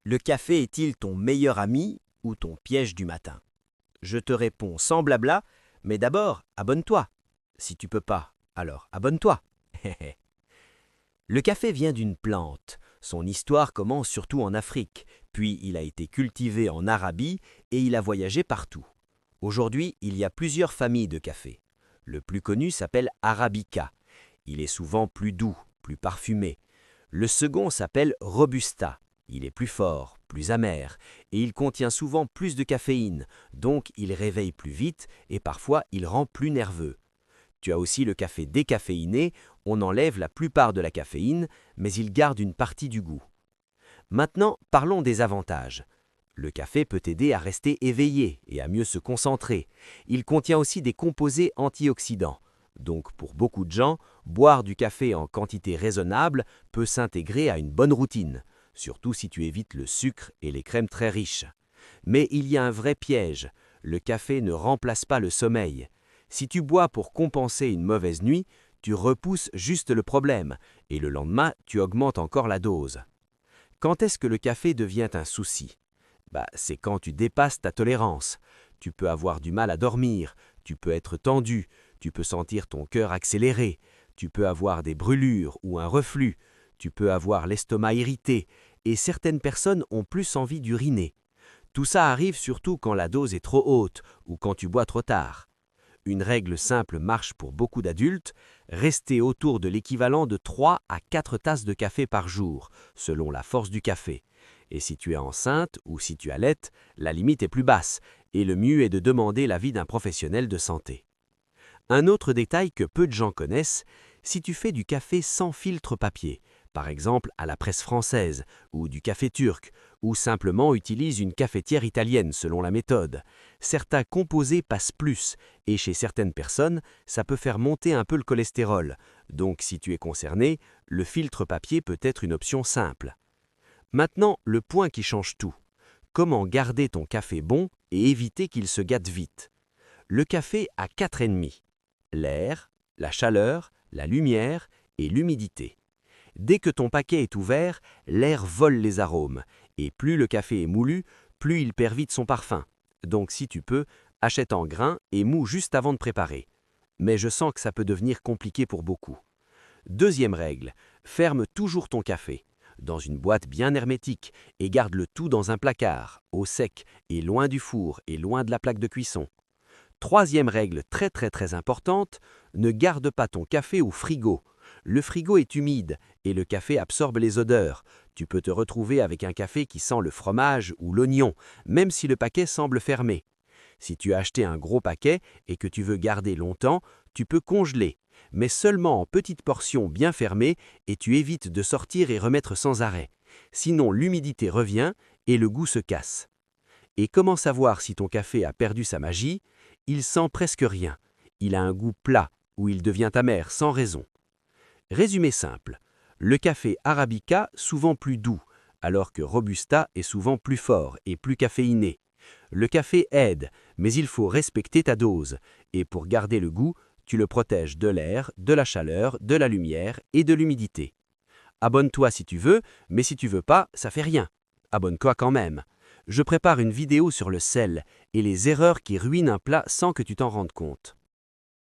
Le café est-il ton meilleur ami ou ton piège du matin? Je te réponds sans blabla, mais d'abord, abonne-toi. Si tu peux pas, alors abonne-toi. Le café vient d'une plante. Son histoire commence surtout en Afrique, puis il a été cultivé en Arabie et il a voyagé partout. Aujourd'hui, il y a plusieurs familles de café. Le plus connu s'appelle Arabica. Il est souvent plus doux, plus parfumé. Le second s'appelle Robusta. Il est plus fort, plus amer, et il contient souvent plus de caféine, donc il réveille plus vite et parfois il rend plus nerveux. Tu as aussi le café décaféiné, on enlève la plupart de la caféine, mais il garde une partie du goût. Maintenant, parlons des avantages. Le café peut aider à rester éveillé et à mieux se concentrer. Il contient aussi des composés antioxydants. Donc pour beaucoup de gens, boire du café en quantité raisonnable peut s'intégrer à une bonne routine, surtout si tu évites le sucre et les crèmes très riches. Mais il y a un vrai piège, le café ne remplace pas le sommeil. Si tu bois pour compenser une mauvaise nuit, tu repousses juste le problème, et le lendemain, tu augmentes encore la dose. Quand est-ce que le café devient un souci? C'est quand tu dépasses ta tolérance. Tu peux avoir du mal à dormir, tu peux être tendu, tu peux sentir ton cœur accéléré, tu peux avoir des brûlures ou un reflux, tu peux avoir l'estomac irrité, et certaines personnes ont plus envie d'uriner. Tout ça arrive surtout quand la dose est trop haute ou quand tu bois trop tard. Une règle simple marche pour beaucoup d'adultes, rester autour de l'équivalent de 3 à 4 tasses de café par jour, selon la force du café. Et si tu es enceinte ou si tu allaites, la limite est plus basse, et le mieux est de demander l'avis d'un professionnel de santé. Un autre détail que peu de gens connaissent, si tu fais du café sans filtre papier, par exemple à la presse française, ou du café turc, ou simplement utilise une cafetière italienne selon la méthode, certains composés passent plus, et chez certaines personnes, ça peut faire monter un peu le cholestérol. Donc si tu es concerné, le filtre papier peut être une option simple. Maintenant, le point qui change tout. Comment garder ton café bon et éviter qu'il se gâte vite? Le café a 4 ennemis: l'air, la chaleur, la lumière et l'humidité. Dès que ton paquet est ouvert, l'air vole les arômes, et plus le café est moulu, plus il perd vite son parfum. Donc si tu peux, achète en grains et mous juste avant de préparer. Mais je sens que ça peut devenir compliqué pour beaucoup. Deuxième règle, ferme toujours ton café dans une boîte bien hermétique et garde le tout dans un placard, au sec et loin du four et loin de la plaque de cuisson. Troisième règle très importante, ne garde pas ton café au frigo. Le frigo est humide et le café absorbe les odeurs. Tu peux te retrouver avec un café qui sent le fromage ou l'oignon, même si le paquet semble fermé. Si tu as acheté un gros paquet et que tu veux garder longtemps, tu peux congeler, mais seulement en petites portions bien fermées et tu évites de sortir et remettre sans arrêt. Sinon l'humidité revient et le goût se casse. Et comment savoir si ton café a perdu sa magie? Il sent presque rien. Il a un goût plat ou il devient amer sans raison. Résumé simple, le café Arabica souvent plus doux, alors que Robusta est souvent plus fort et plus caféiné. Le café aide, mais il faut respecter ta dose, et pour garder le goût, tu le protèges de l'air, de la chaleur, de la lumière et de l'humidité. Abonne-toi si tu veux, mais si tu veux pas, ça fait rien. Abonne-toi quand même. Je prépare une vidéo sur le sel et les erreurs qui ruinent un plat sans que tu t'en rendes compte.